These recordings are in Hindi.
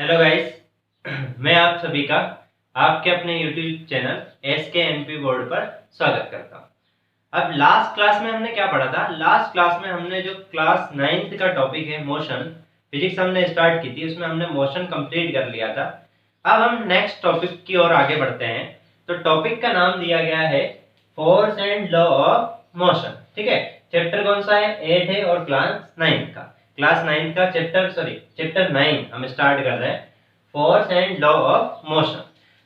Hello guys. मैं आप सभी का आपके अपने यूट्यूब चैनल SKNP बोर्ड पर स्वागत करता हूं। अब लास्ट क्लास में हमने क्या पढ़ा था? लास्ट क्लास में हमने जो क्लास 9th का टॉपिक है मोशन फिजिक्स हमने स्टार्ट की थी, उसमें हमने मोशन कंप्लीट कर लिया था। अब हम नेक्स्ट टॉपिक की ओर आगे बढ़ते हैं। तो टॉपिक का नाम दिया गया है force and law of motion. ठीक है, चैप्टर कौन सा है? 8 है और क्लास 9 का चैप्टर 9 हम स्टार्ट कर रहे हैं, force and law of motion.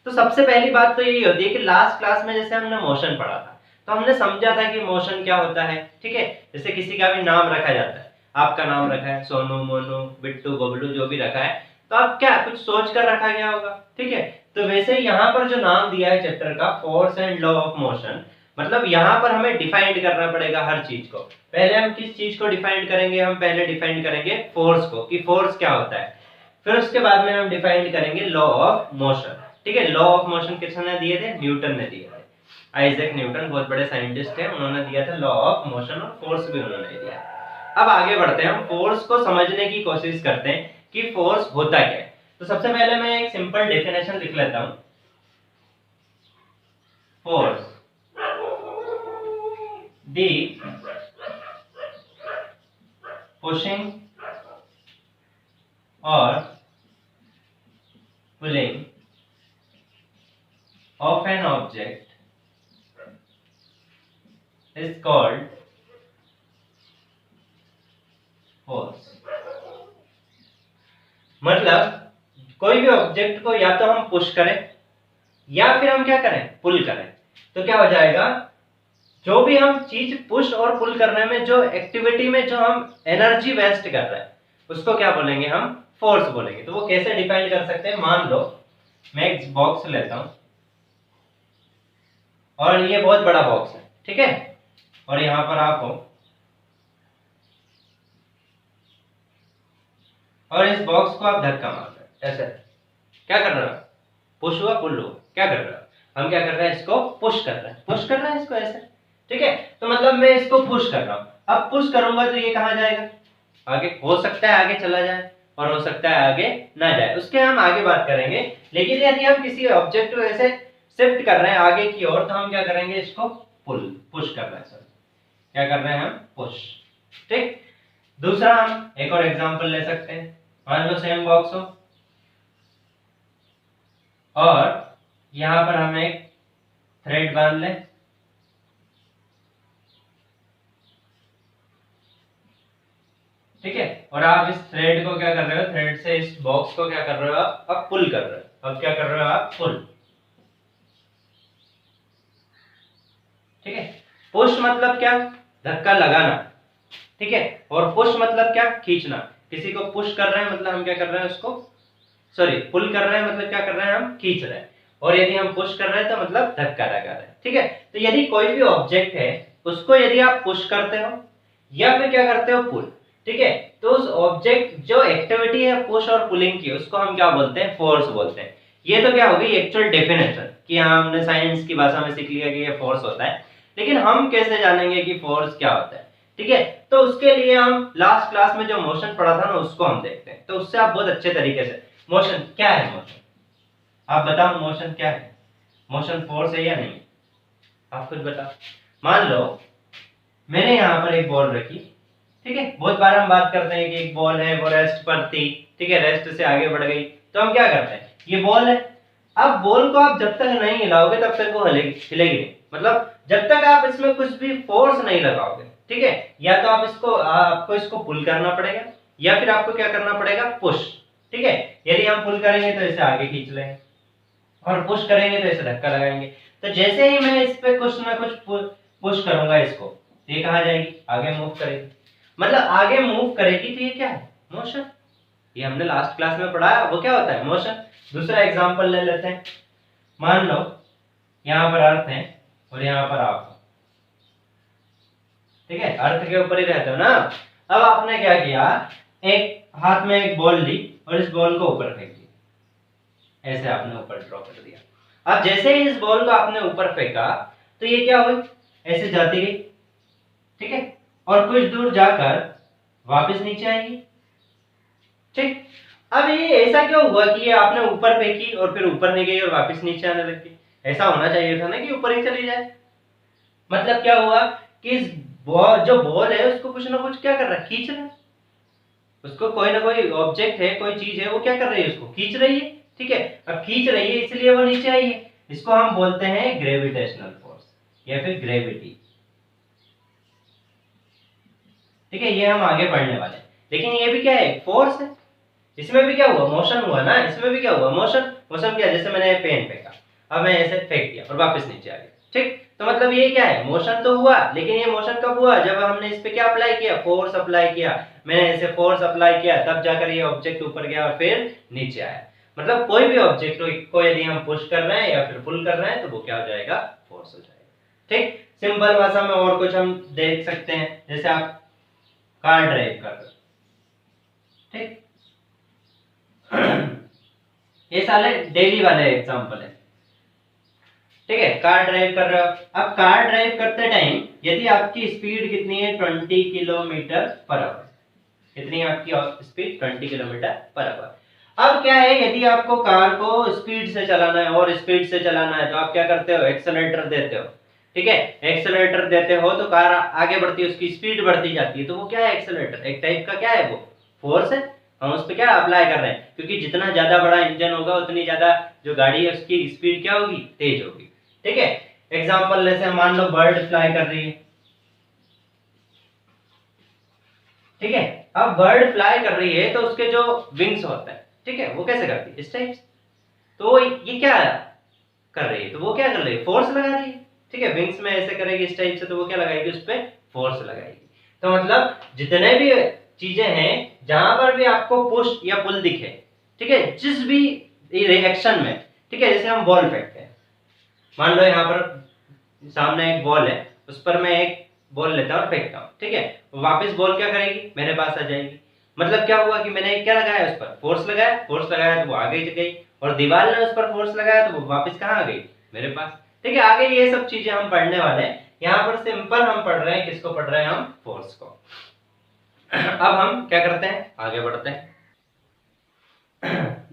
तो सबसे पहली बात तो यही होती है कि लास्ट क्लास में जैसे हमने मोशन पढ़ा था तो हमने समझा था कि मोशन क्या होता है। ठीक है, जैसे किसी का भी नाम रखा जाता है, आपका नाम रखा है सोनू, मोनू, बिट्टू, बबलू, जो भी रखा है, तो आप क्या कुछ सोच कर रखा गया होगा। ठीक है, तो वैसे यहाँ पर जो नाम दिया है चैप्टर का, force and law of motion, मतलब यहाँ पर हमें डिफाइंड करना पड़ेगा हर चीज को। पहले हम किस चीज को डिफाइंड करेंगे? हम पहले डिफाइंड करेंगे फोर्स को, कि फोर्स क्या होता है। फिर उसके बाद में हम डिफाइंड करेंगे लॉ ऑफ मोशन। ठीक है, लॉ ऑफ मोशन किसने दिए थे? न्यूटन ने दिए थे। आइजैक न्यूटन बहुत बड़े साइंटिस्ट हैं, उन्होंने दिया था लॉ ऑफ मोशन, और फोर्स भी उन्होंने दिया। अब आगे बढ़ते हैं, हम फोर्स को समझने की कोशिश करते हैं कि फोर्स होता क्या है। तो सबसे पहले मैं एक सिंपल डेफिनेशन लिख लेता हूं। फोर्स दी पुशिंग और pulling of an object is called force। मतलब कोई भी ऑब्जेक्ट को या तो हम पुश करें या फिर हम क्या करें? पुल करें। तो क्या हो जाएगा? जो भी हम चीज पुश और पुल करने में, जो एक्टिविटी में जो हम एनर्जी वेस्ट कर रहे हैं, उसको क्या बोलेंगे? हम फोर्स बोलेंगे। तो वो कैसे डिफाइन कर सकते हैं? मान लो मैं एक बॉक्स लेता हूं और ये बहुत बड़ा बॉक्स है, ठीक है, और यहां पर आप हो और इस बॉक्स को आप धक्का मार रहे हैं, ऐसे क्या कर रहे हो? पुश हुआ, पुल हुआ, क्या कर रहे हो? हम क्या कर रहे हैं? इसको पुश कर रहे हैं, पुश कर रहे हैं इसको ऐसे। ठीक है, तो मतलब मैं इसको पुश कर रहा हूं। अब पुश करूंगा तो ये कहां जाएगा? आगे। हो सकता है आगे चला जाए और हो सकता है आगे ना जाए, उसके हम आगे बात करेंगे। लेकिन यदि हम किसी ऑब्जेक्ट को ऐसे शिफ्ट कर रहे हैं आगे की ओर, तो हम क्या करेंगे? इसको पुश कर रहे हैं सर, क्या कर रहे हैं? हम पुश। ठीक। दूसरा हम एक और एग्जांपल ले सकते हैं। मान लो सेम बॉक्स हो और यहां पर हम एक थ्रेड बांध लें, ठीक है, और आप इस थ्रेड को क्या कर रहे हो? थ्रेड से इस बॉक्स को क्या कर रहे हो? आप अब पुल कर रहे हो। अब क्या कर रहे हो? आप पुल। ठीक है, पुश मतलब क्या? धक्का लगाना। ठीक है, और पुश मतलब क्या? खींचना। किसी को पुश कर रहे हैं मतलब हम क्या कर रहे हैं? उसको पुल कर रहे हैं मतलब क्या कर रहे हैं? हम खींच रहे हैं। और यदि हम पुश कर रहे हैं तो मतलब धक्का लगा रहे हैं। ठीक है, तो यदि कोई भी ऑब्जेक्ट है उसको यदि आप पुश करते हो या फिर क्या करते हो? पुल। ठीक है, तो उस ऑब्जेक्ट जो एक्टिविटी है पुश और पुलिंग की, उसको हम क्या बोलते हैं? फोर्स बोलते हैं। ये तो क्या हो गई एक्चुअल डेफिनेशन, कि हाँ हमने साइंस की भाषा में सीख लिया कि ये फोर्स होता है। लेकिन हम कैसे जानेंगे कि फोर्स क्या होता है? ठीक है, तो उसके लिए हम लास्ट क्लास में जो मोशन पढ़ा था ना, उसको हम देखते हैं, तो उससे आप बहुत अच्छे तरीके से मोशन क्या है, मोशन आप बताओ, मोशन क्या है? मोशन फोर्स है या नहीं? आप खुद बताओ। मान लो मैंने यहाँ पर एक बॉल रखी, ठीक है, बहुत बार हम बात करते हैं कि एक बॉल है, वो रेस्ट पर थी, ठीक है, रेस्ट से आगे बढ़ गई, तो हम क्या करते हैं? ये बॉल है। अब बॉल को आप जब तक नहीं हिलाओगे तब तक वो हिलेगी नहीं, मतलब जब तक आप इसमें कुछ भी फोर्स नहीं लगाओगे। ठीक है, या तो आपको इसको पुल करना पड़ेगा या फिर आपको क्या करना पड़ेगा? पुश। ठीक है, यदि हम पुल करेंगे तो इसे आगे खींच लेंगे और पुश करेंगे तो इसे धक्का लगाएंगे। तो जैसे ही मैं इस पे कुछ ना कुछ पुश करूंगा इसको, तो ये कहां जाएगी? आगे मूव करेगी। मतलब आगे मूव करेगी तो ये क्या है? मोशन। ये हमने लास्ट क्लास में पढ़ा है, वो क्या होता है? मोशन। दूसरा एग्जांपल ले लेते हैं। मान लो यहाँ पर अर्थ है और यहाँ पर आप हो, ठीक है, अर्थ के ऊपर ही रहते हो ना। अब आपने क्या किया? एक हाथ में एक बॉल ली और इस बॉल को ऊपर फेंक दिया, ऐसे आपने ऊपर ड्रॉ कर दिया। अब जैसे ही इस बॉल को आपने ऊपर फेंका तो ये क्या हुई? ऐसे जाती गई, ठीक है, और कुछ दूर जाकर वापस नीचे आएगी। ठीक, अब ये ऐसा क्यों हुआ कि ये आपने ऊपर फेंकी और फिर ऊपर नहीं गई और वापस नीचे आने लगी? ऐसा होना चाहिए था ना कि ऊपर ही चली जाए। मतलब क्या हुआ कि इस जो बॉल है उसको कुछ ना कुछ क्या कर रहा है, खींच रहा है। उसको कोई ना कोई ऑब्जेक्ट है, कोई चीज है, वो क्या कर रही है, उसको खींच रही है। ठीक है, अब खींच रही है इसलिए वो नीचे आई है। इसको हम बोलते हैं ग्रेविटेशनल फोर्स या फिर ग्रेविटी। ठीक है, ये हम आगे पढ़ने वाले हैं। लेकिन ये भी क्या है, फोर्स है। इसमें भी क्या हुआ, मोशन हुआ ना। इसमें भी क्या हुआ, मोशन। मोशन क्या, जैसे मैंने पेन फेंका, अब मैं ऐसे फेंक दिया और वापस नीचे आ गया। ठीक, तो मतलब ये क्या है, मोशन तो हुआ, लेकिन ये मोशन कब हुआ, जब हमने इस पे क्या अप्लाई किया, फोर्स अप्लाई किया। मैंने ऐसे फोर्स अप्लाई किया, तब जाकर ये ऑब्जेक्ट ऊपर गया और फिर नीचे आया। मतलब कोई भी ऑब्जेक्ट को यदि हम पुश कर रहे हैं या फिर पुल कर रहे हैं तो वो क्या हो जाएगा, फोर्स हो जाएगा। ठीक, सिंपल भाषा में और कुछ हम देख सकते हैं, जैसे आप कार ड्राइव कर रहे हो। ठीक, ये सारे डेली वाले एग्जांपल है। ठीक है, कार ड्राइव कर रहे हो। अब कार ड्राइव करते टाइम यदि आपकी स्पीड कितनी है, 20 किलोमीटर पर आवर। कितनी है आपकी स्पीड, 20 किलोमीटर पर आवर। अब क्या है, यदि आपको कार को स्पीड से चलाना है और स्पीड से चलाना है तो आप क्या करते हो, एक्सेलरेटर देते हो। ठीक है, एक्सेलरेटर देते हो तो कार आगे बढ़ती है, उसकी स्पीड बढ़ती जाती है। तो वो क्या है, एक्सेलरेटर एक टाइप का क्या है, वो फोर्स है। हम उस पर क्या अप्लाई कर रहे हैं, क्योंकि जितना ज्यादा बड़ा इंजन होगा उतनी ज्यादा जो गाड़ी है उसकी स्पीड क्या होगी, तेज होगी। ठीक है, एग्जाम्पल जैसे मान लो बर्ड फ्लाई कर रही है। ठीक है, अब बर्ड फ्लाई कर रही है तो उसके जो विंग्स होते हैं, ठीक है, वो कैसे करती है, इस टाइप से। तो ये क्या कर रही है, तो वो क्या कर रही है, फोर्स लगा रही है। ठीक है, विंग्स में ऐसे करेगी इस टाइप से, तो वो क्या लगाएगी, उस पर फोर्स लगाएगी। तो मतलब जितने भी चीजें हैं जहां पर भी आपको पुश या पुल दिखे, ठीक है, जिस भी रिएक्शन में, ठीक है, जैसे हम बॉल फेंकते हैं, मान लो यहाँ पर सामने एक बॉल है, उस पर मैं एक बॉल लेता हूँ और फेंकता हूँ। ठीक है, वापस बॉल क्या करेगी, मेरे पास आ जाएगी। मतलब क्या हुआ कि मैंने क्या लगाया, उस पर फोर्स लगाया, फोर्स लगाया तो वो आगे गई, और दीवार ने उस पर फोर्स लगाया तो वो वापस कहाँ आ गई, मेरे पास। ठीक है, आगे ये सब चीजें हम पढ़ने वाले हैं। यहाँ पर सिंपल हम पढ़ रहे हैं, किसको पढ़ रहे हैं, हम फोर्स को। अब हम क्या करते हैं, आगे बढ़ते हैं।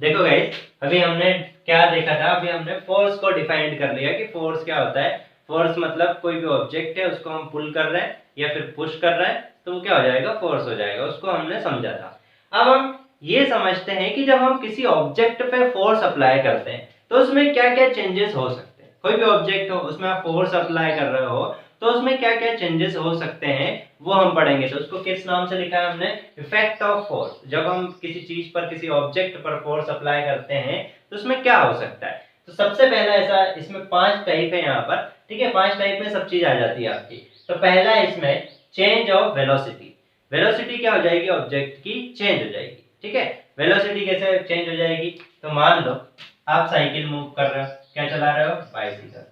देखो गाइस, अभी हमने क्या देखा था, अभी हमने फोर्स को डिफाइंड कर लिया कि फोर्स क्या होता है। फोर्स मतलब कोई भी ऑब्जेक्ट है उसको हम पुल कर रहे हैं या फिर पुश कर रहे हैं तो वो क्या हो जाएगा, फोर्स हो जाएगा। उसको हमने समझा था। अब हम ये समझते हैं कि जब हम किसी ऑब्जेक्ट पे फोर्स अप्लाई करते हैं तो उसमें क्या क्या चेंजेस हो सकते हैं। कोई भी ऑब्जेक्ट हो, उसमें आप फोर्स अप्लाई कर रहे हो तो उसमें क्या क्या चेंजेस हो सकते हैं वो हम पढ़ेंगे। तो उसको किस नाम से लिखा है हमने, इफेक्ट ऑफ फोर्स। जब हम किसी चीज पर, किसी ऑब्जेक्ट पर फोर्स अप्लाई करते हैं तो उसमें क्या हो सकता है। तो सबसे पहला ऐसा, इसमें 5 टाइप है यहाँ पर। ठीक है, 5 टाइप में सब चीज आ जाती है आपकी। तो पहला इसमें चेंज ऑफ वेलोसिटी। वेलोसिटी क्या हो जाएगी, ऑब्जेक्ट की चेंज हो जाएगी। ठीक है, वेलोसिटी कैसे चेंज हो जाएगी, तो मान लो आप साइकिल मूव कर रहे हो, क्या चला रहे हो, बाइसिकल।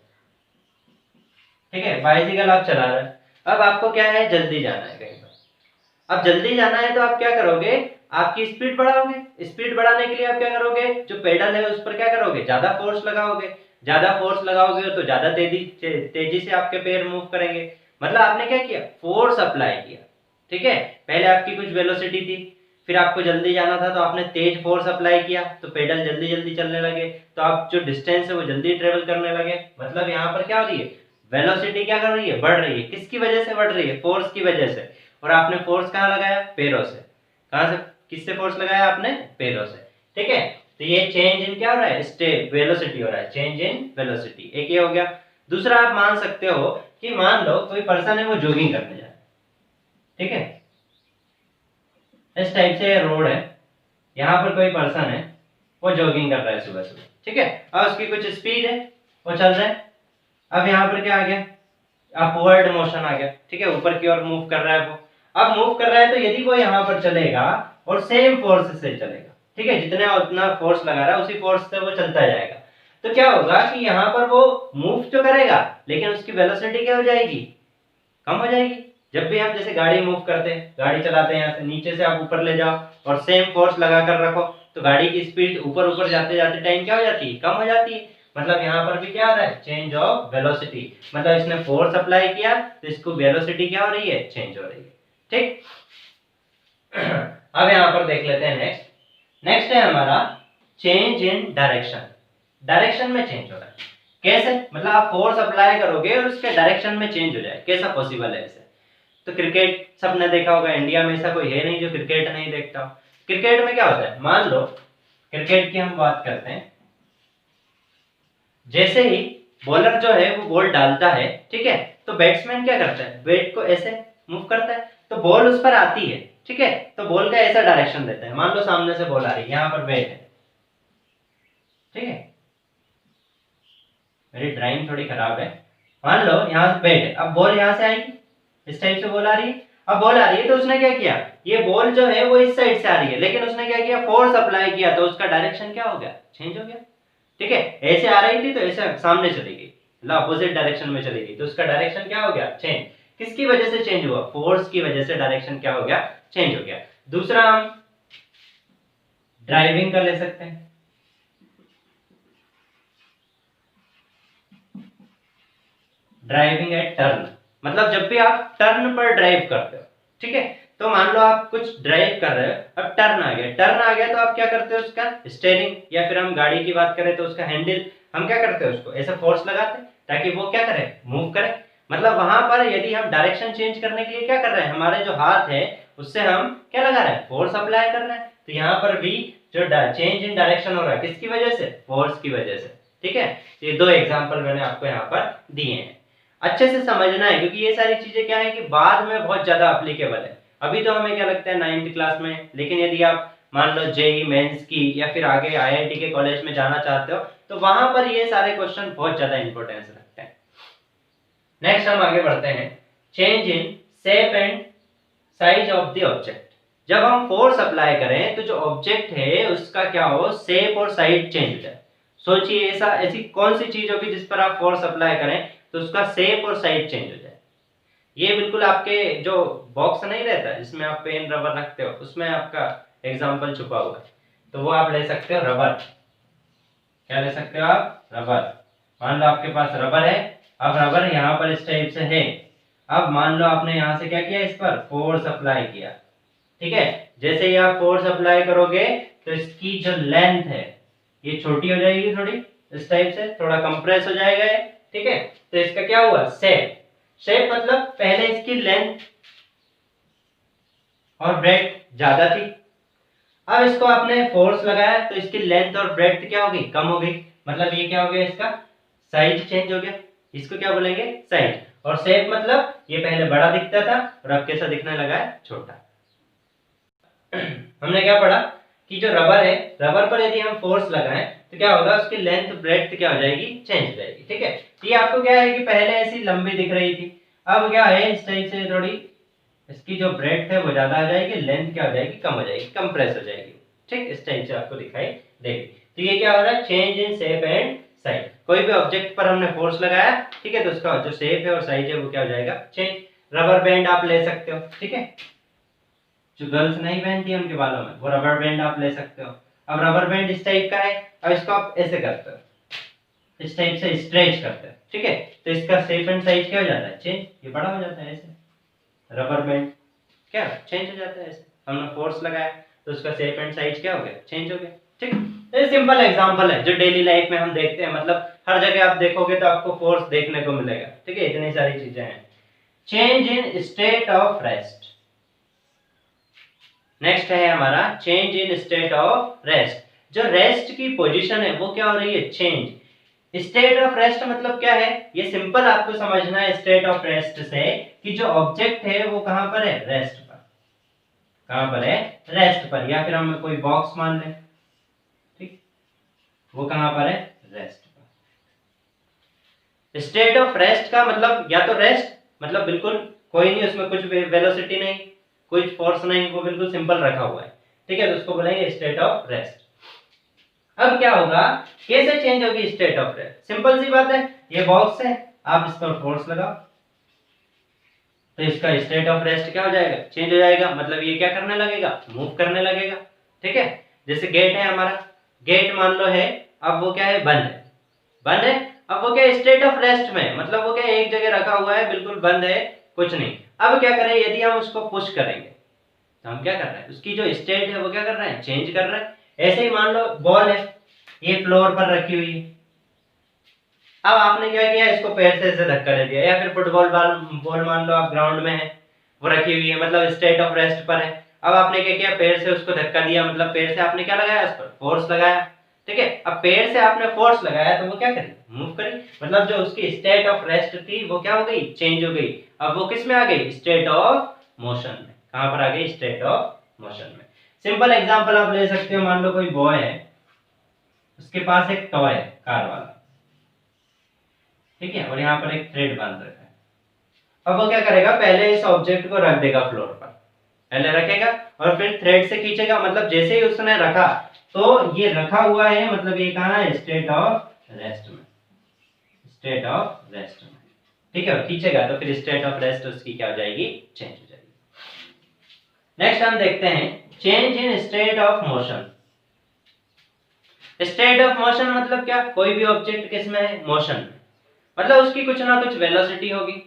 ठीक है, बाइसिकल आप चला रहे हो। अब आपको क्या है, जल्दी जाना है कहीं पर। अब जल्दी जाना है तो आप क्या करोगे, आपकी स्पीड बढ़ाओगे। स्पीड बढ़ाने के लिए आप क्या करोगे, जो पेडल है उस पर क्या करोगे, ज्यादा फोर्स लगाओगे। ज्यादा फोर्स लगाओगे तो ज्यादा तेजी से आपके पैर मूव करेंगे। मतलब आपने क्या किया, फोर्स अप्लाई किया। ठीक है, पहले आपकी कुछ वेलोसिटी थी, फिर आपको जल्दी जाना था तो आपने तेज फोर्स अप्लाई किया तो पेडल जल्दी जल्दी चलने लगे, तो आप जो डिस्टेंस है वो जल्दी ट्रेवल करने लगे। मतलब यहाँ पर क्या हो रही है, वेलोसिटी क्या कर रही है, बढ़ रही है। किसकी वजह से बढ़ रही है, फोर्स की वजह से। और आपने फोर्स कहाँ लगाया, पैरों से। कहाँ से, किससे फोर्स लगाया आपने, पैरों से। ठीक है, तो ये चेंज इन क्या हो रहा है, स्टेट वेलोसिटी हो रहा है, चेंज इन वेलोसिटी। एक ये हो गया। दूसरा आप मान सकते हो कि मान लो कोई पर्सन है वो जॉगिंग करने जा रहा है। ठीक है, इस टाइप से रोड है, यहाँ पर कोई पर्सन है वो जॉगिंग कर रहा है सुबह सुबह। ठीक है, और उसकी कुछ स्पीड है, वो चल रहा है। अब यहाँ पर क्या आ गया, अपवर्ड मोशन आ गया। ठीक है, ऊपर की ओर मूव कर रहा है वो। अब मूव कर रहा है तो यदि वो यहाँ पर चलेगा और सेम फोर्स से चलेगा, ठीक है, जितने उतना फोर्स लगा रहा है उसी फोर्स से वो चलता जाएगा, तो क्या होगा कि यहाँ पर वो मूव तो करेगा लेकिन उसकी वेलोसिटी क्या हो जाएगी, कम हो जाएगी। जब भी आप जैसे गाड़ी मूव करते हैं, गाड़ी चलाते हैं, यहाँ से नीचे से आप ऊपर ले जाओ और सेम फोर्स लगा कर रखो तो गाड़ी की स्पीड ऊपर ऊपर जाते जाते टाइम क्या हो जाती है, कम हो जाती है। मतलब यहाँ पर भी क्या हो रहा है, चेंज ऑफ वेलोसिटी। मतलब इसने फोर्स अप्लाई किया तो इसको वेलोसिटी क्या हो रही है, चेंज हो रही है। ठीक अब यहाँ पर देख लेते हैं नेक्स्ट, नेक्स्ट है हमारा चेंज इन डायरेक्शन। डायरेक्शन में चेंज हो रहा है, कैसे? मतलब आप फोर्स अप्लाई करोगे और उसके डायरेक्शन में चेंज हो जाए, कैसा पॉसिबल है ऐसे? तो क्रिकेट सबने देखा होगा, इंडिया में ऐसा कोई है नहीं जो क्रिकेट नहीं देखता हो। क्रिकेट में क्या होता है, मान लो क्रिकेट की हम बात करते हैं, जैसे ही बॉलर जो है वो बॉल डालता है, ठीक है, तो बैट्समैन क्या करता है, बैट को ऐसे मूव करता है, तो बॉल उस पर आती है, ठीक है, तो बॉल का ऐसा डायरेक्शन देता है। मान लो सामने से बॉल आ रही है, यहाँ पर बैट है, ठीक है, मेरी ड्राइंग थोड़ी खराब है। मान लो यहाँ से बैट है, अब बॉल यहाँ से आएगी, इस टाइप से बॉल आ रही है। अब बॉल आ रही है तो उसने क्या किया, ये बॉल जो है वो इस साइड से आ रही है, लेकिन उसने क्या किया, फोर्स अप्लाई किया, तो उसका डायरेक्शन क्या हो गया, चेंज हो गया, ठीक है। ऐसे आ रही थी तो ऐसे सामने चली गई, मतलब अपोजिट डायरेक्शन में चली गई, तो उसका डायरेक्शन क्या हो गया, चेंज। किसकी वजह से चेंज हुआ, फोर्स की वजह से डायरेक्शन क्या हो गया, चेंज हो गया। दूसरा हम ड्राइविंग का ले सकते हैं। ड्राइविंग एट टर्न, मतलब जब भी आप टर्न पर ड्राइव करते हो, ठीक है, तो मान लो आप कुछ ड्राइव कर रहे हो, अब टर्न आ गया, टर्न आ गया तो आप क्या करते हो, उसका स्टीयरिंग, या फिर हम गाड़ी की बात करें तो उसका हैंडल, हम क्या करते हैं, उसको ऐसा फोर्स लगाते हैं ताकि वो क्या करे, मूव करे। मतलब वहां पर यदि हम डायरेक्शन चेंज करने के लिए क्या कर रहे हैं, हमारे जो हाथ है उससे हम क्या लगा रहे हैं, फोर्स अप्लाई कर रहे हैं। तो यहाँ पर भी जो चेंज इन डायरेक्शन हो रहा है, किसकी वजह से, फोर्स की वजह से, ठीक है। ये दो एग्जांपल मैंने आपको यहाँ पर दिए हैं, अच्छे से समझना है, क्योंकि ये सारी चीजें क्या है कि बाद में बहुत ज्यादा एप्लीकेबल है। अभी तो हमें क्या लगता है 9th क्लास में, लेकिन यदि आप मान लो जेई मेंस की या फिर आगे आईआईटी के कॉलेज में जाना चाहते हो, तो वहां पर ये सारे क्वेश्चन बहुत ज्यादा इंपॉर्टेंस रखते हैं। नेक्स्ट हम आगे बढ़ते हैं, change in shape and size of the object. जब हम फोर्स अप्लाई करें तो जो ऑब्जेक्ट है उसका क्या हो, शेप और साइज चेंज हो जाए। सोचिए ऐसा ऐसी कौन सी चीज होगी जिस पर आप फोर्स अप्लाई करें तो उसका शेप और साइज चेंज हो जाए। ये बिल्कुल आपके जो बॉक्स नहीं रहता जिसमें आप पेन रबर रखते हो, उसमें आपका एग्जांपल छुपा हुआ है, तो वो आप ले सकते हो रबर। क्या ले सकते हो आप, रबर। मान लो आपके पास रबर है, अब रबर यहाँ पर इस टाइप से है, अब मान लो आपने यहाँ से क्या किया, इस पर फोर्स अप्लाई किया, ठीक है। जैसे ही आप फोर्स अप्लाई करोगे तो इसकी जो लेंथ है ये छोटी हो जाएगी, थोड़ी इस टाइप से थोड़ा कंप्रेस हो जाएगा ये, ठीक है। तो इसका क्या हुआ, शेप। शेप मतलब पहले इसकी लेंथ और ब्रेड्थ ज्यादा थी, अब इसको आपने फोर्स लगाया तो इसकी लेंथ और ब्रेड्थ क्या होगी, कम हो गई, मतलब ये क्या हो गया, इसका साइज चेंज हो गया। इसको क्या बोलेंगे, साइज। और शेप मतलब ये पहले बड़ा दिखता था और अब कैसा दिखने लगा है, छोटा। हमने क्या पढ़ा कि जो रबर है, रबर पर यदि हम फोर्स लगाएं तो क्या होगा, उसकी लेंथ ब्रेड्थ क्या हो जाएगी, चेंज हो जाएगी, ठीक है। ये आपको क्या है कि पहले ऐसी लंबी दिख रही थी, अब क्या है, इस टाइप से थोड़ी इसकी जो ब्रेड्थ है वो ज्यादा आ जाएगी, लेंथ क्या हो जाएगी, कम हो जाएगी, कंप्रेस हो जाएगी, ठीक, इस टाइप से आपको दिखाई देगी। तो ये क्या हो रहा है, change in shape and size. कोई भी ऑब्जेक्ट पर हमने फोर्स लगाया, ठीक है, तो उसका जो शेप है और साइज है वो क्या हो जाएगा, चेंज। रबर बैंड आप ले सकते हो, ठीक है, जो गर्ल्स नहीं पहनती है उनके बालों में, वो रबर बैंड आप ले सकते हो। अब रबर बैंड इस टाइप का है, अब इसको आप ऐसे करते हो, इस टाइप से स्ट्रेच करते हो, ठीक है, तो इसका शेप एंड साइज क्या हो जाता है, चेंज, ये बड़ा हो जाता है, ऐसे रबर बैंड क्या चेंज हो जाता है, ऐसे हमने फोर्स लगाया तो उसका शेप एंड साइज क्या हो गया, चेंज हो गया, ठीक। ये सिंपल एग्जांपल है जो डेली लाइफ में हम देखते हैं, मतलब हर जगह आप देखोगे तो आपको फोर्स देखने को मिलेगा, ठीक है, इतनी सारी चीजें हैं। Change in state of rest. Next है हमारा change in state of rest. जो रेस्ट की पोजीशन है वो क्या हो रही है, चेंज। स्टेट ऑफ रेस्ट मतलब क्या है, ये सिंपल आपको समझना है स्टेट ऑफ रेस्ट से, कि जो ऑब्जेक्ट है वो कहां पर है, रेस्ट पर। कहां पर है, रेस्ट पर, या फिर हम कोई बॉक्स मान लें, ठीक, वो कहां पर है, रेस्ट पर। स्टेट ऑफ रेस्ट का मतलब या तो रेस्ट मतलब बिल्कुल कोई नहीं, उसमें कुछ वेलोसिटी नहीं, कोई फोर्स नहीं, वो बिल्कुल सिंपल रखा हुआ है, ठीक है, तो उसको बोलेंगे स्टेट ऑफ रेस्ट। अब क्या होगा, कैसे चेंज होगी स्टेट ऑफ रेस्ट, सिंपल सी बात है, ये बॉक्स है, आप इस पर फोर्स लगाओ तो इसका स्टेट ऑफ रेस्ट क्या हो जाएगा, चेंज हो जाएगा, मतलब ये क्या करने लगेगा, मूव करने लगेगा, ठीक है। जैसे गेट है हमारा, गेट मान लो है, अब वो क्या है, बंद है, बंद है, अब वो क्या स्टेट ऑफ रेस्ट में, मतलब वो क्या एक जगह रखा हुआ है, बिल्कुल बंद है, कुछ नहीं। अब क्या करें, यदि हम उसको पुश करेंगे तो हम क्या कर रहे हैं, उसकी जो स्टेट है वो क्या कर रहे हैं, चेंज कर रहे हैं। ऐसे ही मान लो बॉल है, ये फ्लोर पर रखी हुई है, अब आपने क्या किया, इसको पैर से ऐसे धक्का दे दिया, या फिर फुटबॉल बॉल मान लो आप ग्राउंड में है, वो रखी हुई है, मतलब स्टेट ऑफ रेस्ट पर है, अब आपने क्या किया, पैर से उसको धक्का दिया, मतलब पैर से आपने क्या लगाया, उस पर फोर्स लगाया, ठीक है। अब पैर से आपने फोर्स लगाया तो वो क्या करी, मूव करी, मतलब जो उसकी स्टेट ऑफ रेस्ट थी वो क्या हो गई, चेंज हो गई, अब वो किस में आ गई, स्टेट ऑफ मोशन में। कहां पर आ गई, स्टेट ऑफ मोशन में। सिंपल एग्जांपल आप ले सकते हो, मान लो कोई बॉय है, उसके पास एक टॉय है कार वाला, ठीक है, और यहाँ पर एक थ्रेड बांध रखा है। अब वो क्या करेगा, पहले इस ऑब्जेक्ट को रख देगा फ्लोर पर, पहले रखेगा और फिर थ्रेड से खींचेगा, मतलब जैसे ही उसने रखा तो ये रखा हुआ है, मतलब ये कहाँ है, स्टेट ऑफ रेस्ट में, स्टेट ऑफ रेस्ट में, ठीक है, और खींचेगा तो फिर स्टेट ऑफ रेस्ट उसकी क्या हो जाएगी, चेंज हो जाएगी। नेक्स्ट हम देखते हैं change in state of motion. State of motion मतलब क्या, कोई भी ऑब्जेक्ट किस में है, मोशन में, मतलब उसकी कुछ ना कुछ वेलोसिटी होगी,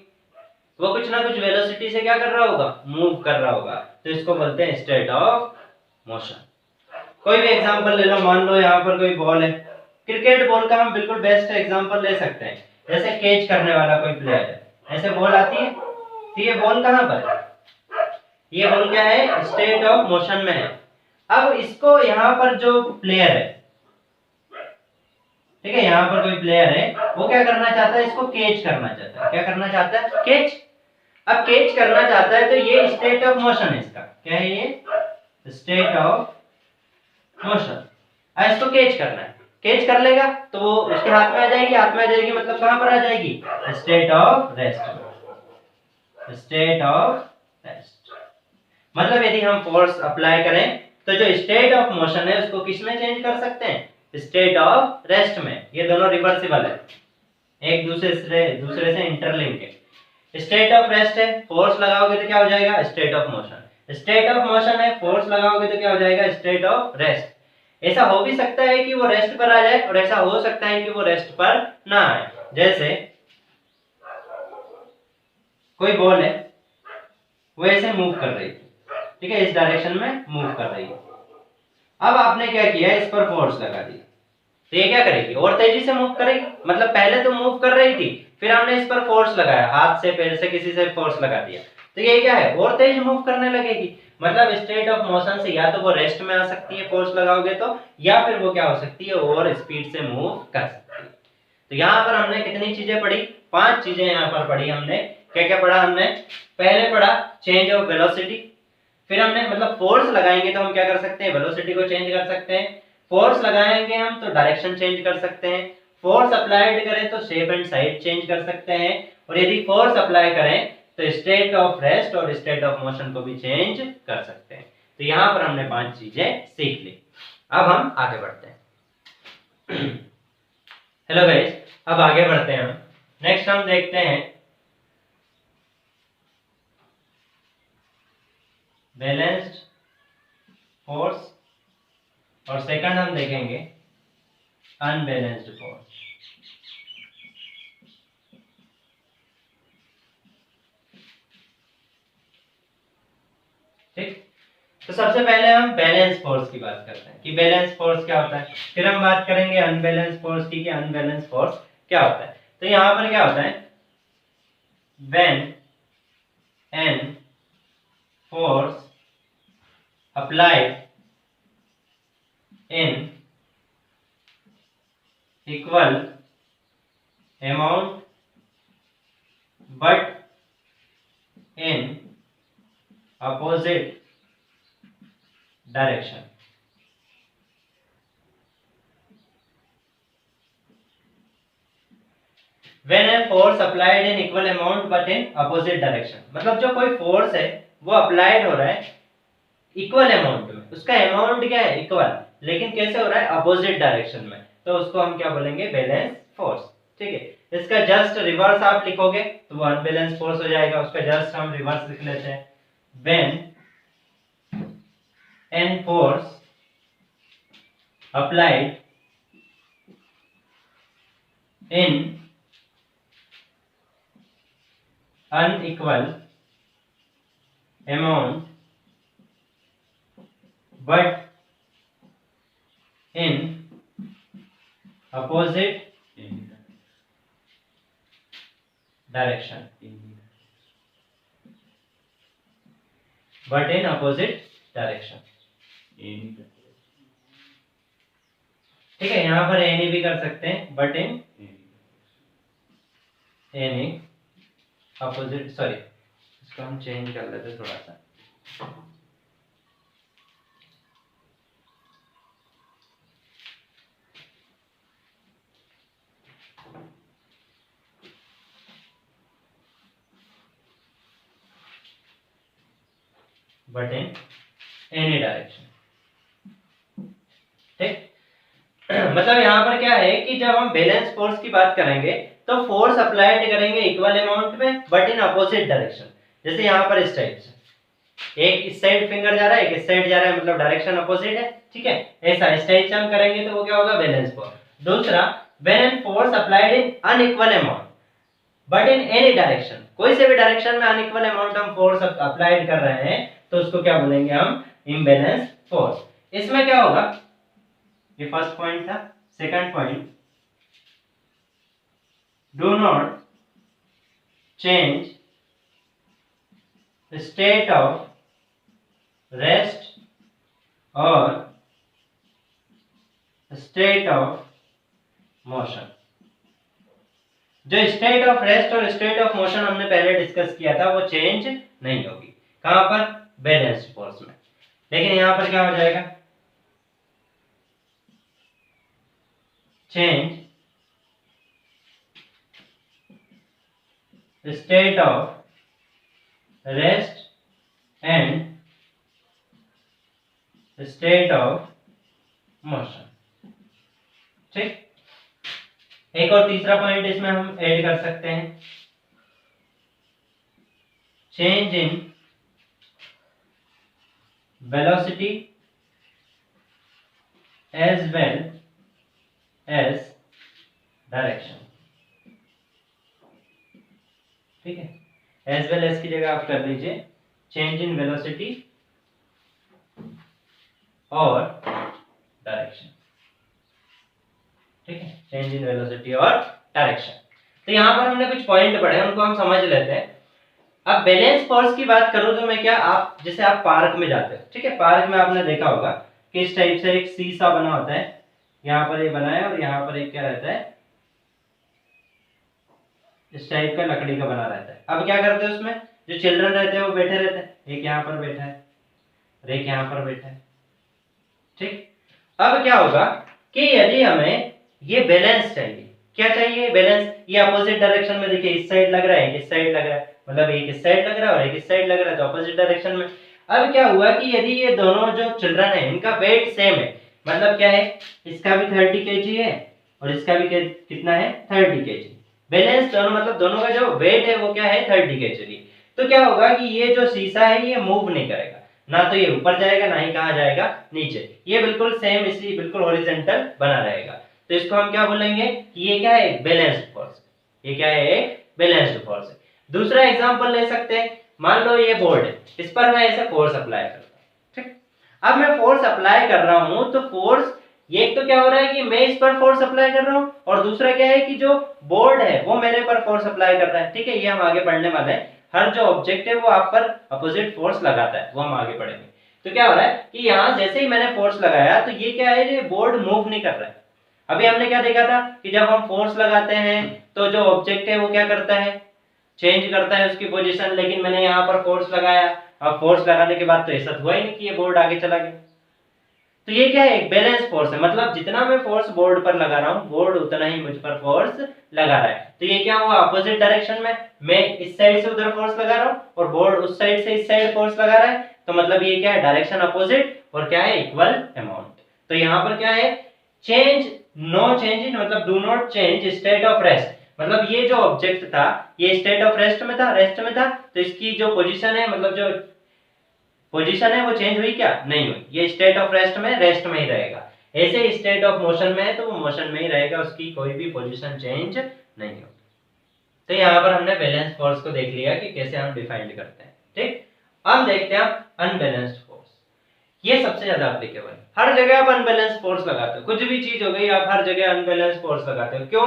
वो कुछ ना कुछ वेलोसिटी से क्या कर रहा होगा, मूव कर रहा होगा, तो इसको बोलते हैं स्टेट ऑफ मोशन। कोई भी एग्जांपल ले लो, मान लो यहाँ पर कोई बॉल है, क्रिकेट बॉल का हम बिल्कुल बेस्ट एग्जांपल ले सकते हैं, जैसे कैच करने वाला कोई प्लेयर है, ऐसे बॉल आती है, तो ये बॉल कहाँ पर है, ये बॉल क्या है, स्टेट ऑफ मोशन में है। अब इसको यहाँ पर जो प्लेयर है, ठीक है, यहाँ पर कोई प्लेयर है, वो क्या करना चाहता है, इसको कैच करना चाहता है, क्या करना चाहता है, कैच। अब कैच करना चाहता है तो ये स्टेट ऑफ मोशन है, इसका क्या है, ये स्टेट ऑफ मोशन। अब इसको कैच करना है, कैच कर लेगा तो वो उसके हाथ में आ जाएगी, हाथ में आ जाएगी मतलब कहां पर आ जाएगी, state of rest, state of rest. मतलब यदि हम फोर्स अप्लाई करें तो जो स्टेट ऑफ मोशन है उसको किस में चेंज कर सकते हैं, स्टेट ऑफ रेस्ट में। ये दोनों रिवर्सिबल है, एक दूसरे से इंटरलिंक है। स्टेट ऑफ रेस्ट है, फोर्स लगाओगे तो क्या हो जाएगा, state of motion. State of motion है, फोर्स लगाओगे तो क्या हो जाएगा, स्टेट ऑफ रेस्ट। ऐसा हो भी सकता है कि वो रेस्ट पर आ जाए और ऐसा हो सकता है कि वो रेस्ट पर ना आए। जैसे कोई बॉल है, वो ऐसे मूव कर रही थी, ठीक है, इस डायरेक्शन में मूव कर रही है, अब आपने क्या किया, इस पर फोर्स लगा दिया, तो ये क्या करेगी, और तेजी से मूव करेगी, मतलब पहले तो मूव कर रही थी, फिर हमने इस पर फोर्स लगाया, हाथ से पैर से किसी से फोर्स लगा दिया, तो ये क्या है, और तेज मूव करने लगेगी। मतलब स्टेट ऑफ मोशन से या तो वो रेस्ट में आ सकती है फोर्स लगाओगे तो, या फिर वो क्या हो सकती है, और स्पीड से मूव कर सकती है। तो यहाँ पर हमने कितनी चीजें पढ़ी, 5 चीजें यहाँ पर पढ़ी हमने। क्या क्या पढ़ा हमने, पहले पढ़ा चेंज ऑफ वेलोसिटी, फिर हमने मतलब फोर्स लगाएंगे तो हम क्या कर सकते हैं, वेलोसिटी को चेंज कर सकते हैं, फोर्स लगाएंगे हम तो डायरेक्शन चेंज कर सकते हैं, फोर्स अप्लाइड करें तो शेप एंड साइड चेंज कर सकते हैं, और यदि फोर्स अप्लाई करें तो स्टेट ऑफ रेस्ट और स्टेट ऑफ मोशन को भी चेंज कर सकते हैं। तो यहाँ पर हमने 5 चीजें सीख ली। अब हम आगे बढ़ते हैं। हेलो गाइस, अब आगे बढ़ते हैं हम। नेक्स्ट हम देखते हैं बैलेंस्ड फोर्स, और सेकंड हम देखेंगे अनबैलेंस्ड फोर्स। ठीक, तो सबसे पहले हम बैलेंस फोर्स की बात करते हैं कि बैलेंस फोर्स क्या होता है, फिर हम बात करेंगे अनबैलेंस फोर्स की कि अनबैलेंस फोर्स क्या होता है। तो यहां पर क्या होता है, when an force applied in equal amount but in opposite direction, when a force applied in equal amount but in opposite direction, मतलब जो कोई फोर्स है वो अप्लाइड हो रहा है इक्वल अमाउंट में, उसका अमाउंट क्या है, इक्वल, लेकिन कैसे हो रहा है, अपोजिट डायरेक्शन में, तो उसको हम क्या बोलेंगे, बैलेंस फोर्स। ठीक है, इसका जस्ट रिवर्स आप लिखोगे तो वो अनबैलेंस फोर्स हो जाएगा, उसका जस्ट हम रिवर्स लिख लेते हैं, when n force applied in unequal amount but in opposite direction, but in opposite direction. ठीक है, यहां पर एनी भी कर सकते हैं, but in any opposite, sorry इसको हम चेंज कर लेते थोड़ा सा। But in any direction. ठीक मतलब यहाँ पर क्या है कि जब हम बैलेंस फोर्स की बात करेंगे तो फोर्स अप्लाइड करेंगे इक्वल अमाउंट में, बट इन अपोजिट डायरेक्शन। जैसे यहाँ पर इस टाइप से एक इस साइड फिंगर जा रहा है, एक इस साइड जा रहा है, मतलब डायरेक्शन अपोजिट है। ठीक है, ऐसा इस टाइप से हम करेंगे तो वो क्या होगा, बैलेंस फोर्स। दूसरा, when an force applied in unequal amount but in any direction, कोई से भी डायरेक्शन में अनइक्वल अमाउंट हम फोर्स अप्लाइड कर रहे हैं तो उसको क्या बोलेंगे हम, इम्बैलेंस फोर्स। इसमें क्या होगा, ये फर्स्ट पॉइंट था। Second point, do not change state of rest और स्टेट ऑफ मोशन। जो स्टेट ऑफ रेस्ट और स्टेट ऑफ मोशन हमने पहले डिस्कस किया था वो चेंज नहीं होगी। कहां पर, बैलेंस फोर्स में। लेकिन यहां पर क्या हो जाएगा, change state of rest and state of motion. ठीक, एक और तीसरा पॉइंट इसमें हम ऐड कर सकते हैं, change in velocity as well as direction. ठीक है, एज वेल एज की जगह आप कर लीजिए चेंज इन वेलोसिटी और डायरेक्शन। ठीक है, चेंज इन वेलोसिटी और डायरेक्शन। तो यहां पर हमने कुछ पॉइंट पढ़े, उनको हम समझ लेते हैं। अब बैलेंस फोर्स की बात करूं तो मैं क्या, आप जैसे आप पार्क में जाते हो, ठीक है, पार्क में आपने देखा होगा कि इस टाइप से एक सीसा बना होता है, यहाँ पर ये बना है और यहाँ पर एक क्या रहता है, इस टाइप का लकड़ी का बना रहता है। अब क्या करते हैं उसमें, जो चिल्ड्रन रहते हैं वो बैठे रहते हैं, एक यहाँ पर बैठा है और एक यहाँ पर बैठा है। ठीक, अब क्या होगा कि यदि हमें ये बैलेंस चाहिए, क्या चाहिए, बैलेंस। ये अपोजिट डायरेक्शन में देखिए, इस साइड लग रहा है, इस साइड लग रहा है, मतलब एक इस साइड लग रहा है और एक इस साइड लग रहा है, तो अपोजिट डायरेक्शन में। अब क्या हुआ कि यदि ये दोनों जो चिल्ड्रन है इनका वेट सेम है, मतलब क्या है, इसका भी 30 kg है और इसका भी कितना है, 30 kg। बैलेंस दोनों, मतलब दोनों का जो वेट है वो क्या है, 30 kg। तो क्या होगा कि ये जो शीशा है ये मूव नहीं करेगा, ना तो ये ऊपर जाएगा ना ही कहां जाएगा, नीचे। ये बिल्कुल सेम, इसी बिल्कुल हॉरिजॉन्टल बना रहेगा। तो इसको हम क्या बोलेंगे कि ये क्या है, बैलेंस्ड फोर्स। ये क्या है, एक बैलेंस्ड फोर्स है। दूसरा एग्जांपल ले सकते हैं, मान लो ये बोर्ड है, इस पर मैं ऐसे फोर्स अप्लाई करता हूं। ठीक, अब मैं फोर्स अप्लाई कर रहा हूं तो फोर्स, ये तो क्या हो रहा है कि मैं इस पर फोर्स अप्लाई कर रहा हूं, और दूसरा क्या है कि जो बोर्ड है वो मेरे पर फोर्स अप्लाई कर रहा है। ठीक है, ये हम आगे पढ़ने वाले हैं। हर जो ऑब्जेक्ट है वो आप पर अपोजिट फोर्स लगाता है, वो हम आगे पढ़ेंगे। तो क्या हो रहा है कि यहाँ जैसे ही मैंने फोर्स लगाया तो ये क्या है, ये बोर्ड मूव नहीं कर रहा है। अभी हमने क्या देखा था कि जब हम फोर्स लगाते हैं तो जो ऑब्जेक्ट है वो क्या करता है, चेंज करता है उसकी पोजीशन। लेकिन मैंने यहाँ पर फोर्स लगाया, अब फोर्स लगाने के बाद तो ऐसा हुआ ही नहीं कि ये बोर्ड आगे चला गया। तो ये क्या है, एक बैलेंस फोर्स है, मतलब जितना मैं फोर्स बोर्ड पर लगा रहा हूँ बोर्ड उतना ही मुझ पर फोर्स लगा रहा है। तो ये क्या हुआ, अपोजिट डायरेक्शन में मैं इस साइड से उधर फोर्स लगा रहा हूँ और बोर्ड उस साइड से इस साइड फोर्स लगा रहा है। तो मतलब ये क्या है, डायरेक्शन अपोजिट और क्या है, इक्वल अमाउंट। तो यहाँ पर क्या है, चेंज, नो चेंज इन, मतलब do not change state of rest. मतलब ये जो ऑब्जेक्ट था ये स्टेट ऑफ रेस्ट में था, तो इसकी जो पोजीशन है, मतलब जो पोजीशन है वो चेंज हुई क्या, नहीं हुई। ये स्टेट ऑफ रेस्ट में ही रहेगा। ऐसे स्टेट ऑफ मोशन में है तो वो मोशन में ही रहेगा, उसकी कोई भी पोजीशन चेंज नहीं होगी। तो यहाँ पर हमने बैलेंस फोर्स को देख लिया कि कैसे हम डिफाइन करते हैं। ठीक, अब देखते हैं अनबैलेंस्ड फोर्स। ये सबसे ज्यादा एप्लीकेबल है। हर जगह आप अनबैलेंस फोर्स लगाते हो, कुछ भी चीज हो गई आप हर जगह अनबैलेंस फोर्स लगाते हो। क्यों?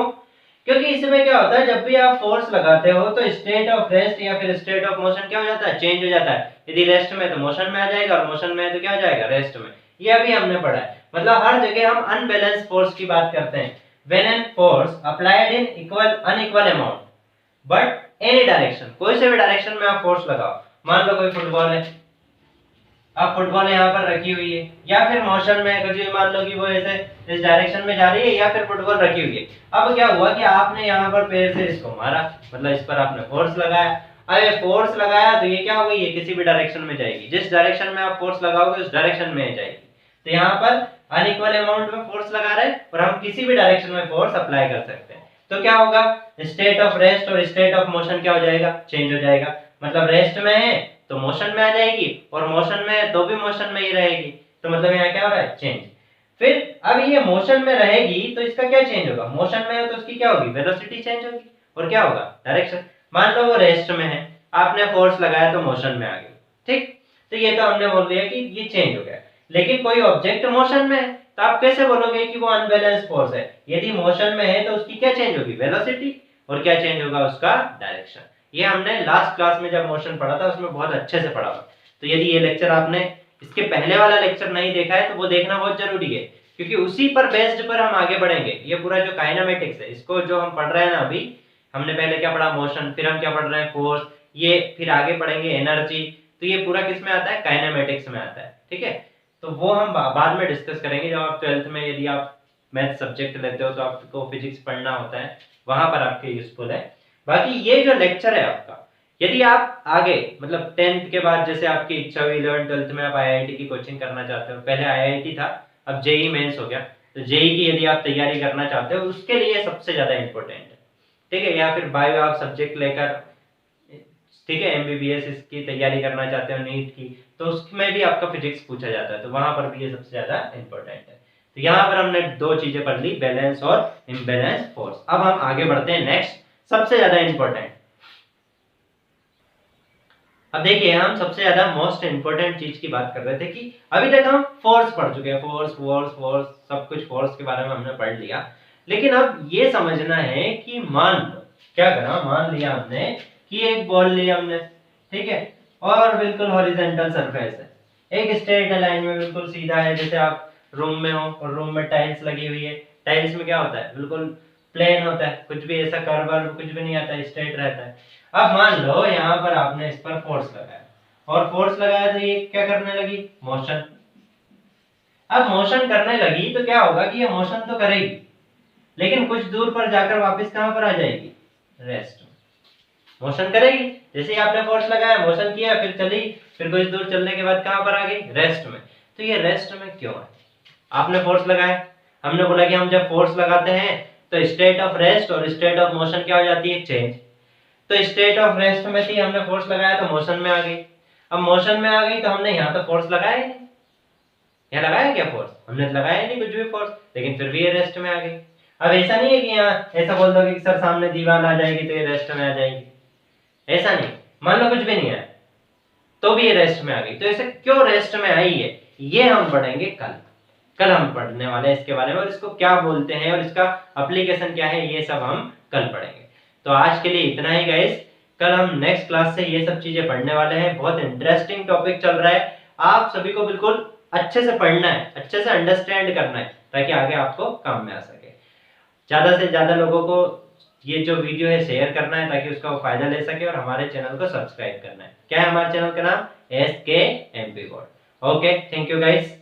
क्योंकि इसमें क्या होता है, जब भी आप फोर्स लगाते हो तो स्टेट ऑफ रेस्ट या फिर स्टेट ऑफ मोशन क्या हो जाता है, चेंज हो जाता है। यदि रेस्ट में तो मोशन में आ जाएगा और मोशन में है तो क्या हो जाएगा, रेस्ट में। ये अभी हमने पढ़ा है। मतलब हर जगह हम अनबैलेंस फोर्स की बात करते हैं। When an force applied in equal unequal amount but any direction, कोई से भी डायरेक्शन में आप फोर्स लगाओ। मान लो कोई फुटबॉल है, अब फुटबॉल यहाँ पर रखी हुई है, या फिर मोशन में कुछ भी, मान लो कि वो ऐसे इस डायरेक्शन में जा रही है, या फिर फुटबॉल रखी हुई है। अब क्या हुआ कि आपने यहाँ पर पैर से इसको मारा, मतलब इस पर आपने फोर्स लगाया। अब ये फोर्स लगाया तो ये क्या हो गई, ये किसी भी डायरेक्शन में जाएगी। जिस डायरेक्शन में आप फोर्स लगाओगे उस डायरेक्शन में जाएगी। तो यहाँ पर अनइक्वल अमाउंट में फोर्स लगा रहे हैं और हम किसी भी डायरेक्शन में फोर्स अप्लाई कर सकते हैं। तो क्या होगा, स्टेट ऑफ रेस्ट और स्टेट ऑफ मोशन क्या हो जाएगा, चेंज हो जाएगा। मतलब रेस्ट में है तो मोशन में आ जाएगी, और मोशन में है तो भी मोशन में ही रहेगी। तो मतलब यहाँ क्या हो रहा है, चेंज। फिर अब ये मोशन में रहेगी तो इसका क्या चेंज होगा, मोशन में है तो उसकी क्या होगी, वेलोसिटी चेंज होगी। और क्या होगा, डायरेक्शन। मान लो वो रेस्ट में है, आपने फोर्स लगाया तो मोशन में आ गई, ठीक। तो ये तो हमने बोल दिया कि ये चेंज हो गया। लेकिन कोई ऑब्जेक्ट मोशन में है तो आप कैसे बोलोगे कि वो अनबैलेंस फोर्स है। यदि मोशन में है तो उसकी क्या चेंज होगी, वेलोसिटी। और क्या चेंज होगा, उसका डायरेक्शन। ये हमने लास्ट क्लास में जब मोशन पढ़ा था उसमें बहुत अच्छे से पढ़ा था। तो यदि ये लेक्चर आपने इसके पहले वाला लेक्चर नहीं देखा है तो वो देखना बहुत जरूरी है, क्योंकि उसी पर बेस्ड पर हम आगे बढ़ेंगे। ये पूरा जो काइनेमेटिक्स है, इसको जो हम पढ़ रहे हैं ना अभी, हमने पहले क्या पढ़ा, मोशन, फिर हम क्या पढ़ रहे हैं, फोर्स, ये फिर आगे पढ़ेंगे एनर्जी। तो ये पूरा किस में आता है, काइनेमेटिक्स में आता है, ठीक है। तो वो हम बाद में डिस्कस करेंगे जब आप 12th में, यदि आप मैथ सब्जेक्ट लेते हो तो आपको फिजिक्स पढ़ना होता है, वहां पर आपके यूजफुल है। बाकी ये जो लेक्चर है आपका, यदि आप आगे मतलब 10th के बाद जैसे आपकी इच्छा हुई 11th 12th में आप आईआईटी की कोचिंग करना चाहते हो, पहले आईआईटी था अब जेई मेंस हो गया, तो जेई की यदि आप तैयारी करना चाहते हो उसके लिए सबसे ज्यादा इंपॉर्टेंट है, ठीक है। या फिर बायो आप सब्जेक्ट लेकर, ठीक है, एमबीबीएस इसकी तैयारी करना चाहते हो नीट की, तो उसमें भी आपका फिजिक्स पूछा जाता है, तो वहां पर भी ये सबसे ज्यादा इंपॉर्टेंट है। तो यहाँ पर हमने दो चीजें पढ़ ली, बैलेंस और इम्बैलेंस फोर्स। अब हम आगे बढ़ते हैं नेक्स्ट, सबसे ज्यादा इंपॉर्टेंट। अब देखिए हम सबसे ज्यादा मोस्ट इंपोर्टेंट चीज की बात कर रहे थे कि अभी तक हम फोर्स पढ़ चुके हैं, फोर्स फोर्स फोर्स, सब कुछ फोर्स के बारे में हमने पढ़ लिया। लेकिन अब ये समझना है कि मान लो क्या करा, मान लिया हमने कि एक बॉल लिया हमने, ठीक है, और बिल्कुल हॉरिजॉन्टल सरफेस है, एक स्ट्रेट लाइन में बिल्कुल सीधा है। जैसे आप रूम में हो और रूम में टाइल्स लगी हुई है, टाइल्स में क्या होता है, बिल्कुल प्लेन होता है, कुछ भी ऐसा कर्व वर्व कुछ भी नहीं आता, स्ट्रेट रहता है। अब मान लो यहाँ पर आपने इस पर फोर्स लगाया, और फोर्स लगाया तो ये क्या करने लगी, मोशन। अब मोशन करने लगी तो क्या होगा कि ये मोशन तो करेगी, लेकिन कुछ दूर पर जाकर वापस कहां पर आ जाएगी, रेस्ट में। मोशन करेगी, जैसे ही आपने फोर्स लगाया, मोशन किया, फिर चली, फिर कुछ दूर चलने के बाद कहां पर आ गई, रेस्ट में। तो ये रेस्ट में क्यों है, आपने फोर्स लगाया, हमने बोला कि हम जब फोर्स लगाते हैं तो स्टेट ऑफ रेस्ट और स्टेट ऑफ मोशन क्या हो जाती है, चेंज। तो स्टेट ऑफ रेस्ट में थी, हमने फोर्स लगाया तो मोशन में आ गई। अब मोशन में आ गई तो हमने यहाँ तो फोर्स लगाया ही नहीं, यहाँ लगाया क्या फोर्स, हमने लगाया नहीं कुछ भी फोर्स, लेकिन फिर भी ये रेस्ट में आ गई। अब ऐसा नहीं है कि यहाँ ऐसा बोल दो कि सर सामने दीवार आ जाएगी तो ये रेस्ट में आ जाएगी, ऐसा नहीं। मान लो कुछ भी नहीं है तो भी ये रेस्ट में आ गई, तो ऐसे क्यों रेस्ट में आई है, ये हम पढ़ेंगे कल। कल हम पढ़ने वाले हैं इसके बारे में, और इसको क्या बोलते हैं और इसका एप्लीकेशन क्या है, ये सब हम कल पढ़ेंगे। तो आज के लिए इतना ही गाइस, कल हम नेक्स्ट क्लास से ये सब चीजें पढ़ने वाले हैं। बहुत इंटरेस्टिंग टॉपिक चल रहा है, आप सभी को बिल्कुल अच्छे से पढ़ना है, अच्छे से अंडरस्टैंड करना है, ताकि आगे आपको काम में आ सके। ज्यादा से ज्यादा लोगों को ये जो वीडियो है शेयर करना है, ताकि उसका वो फायदा ले सके, और हमारे चैनल को सब्सक्राइब करना है। क्या है हमारे चैनल का नाम, SK MP Board। Okay, thank you guys.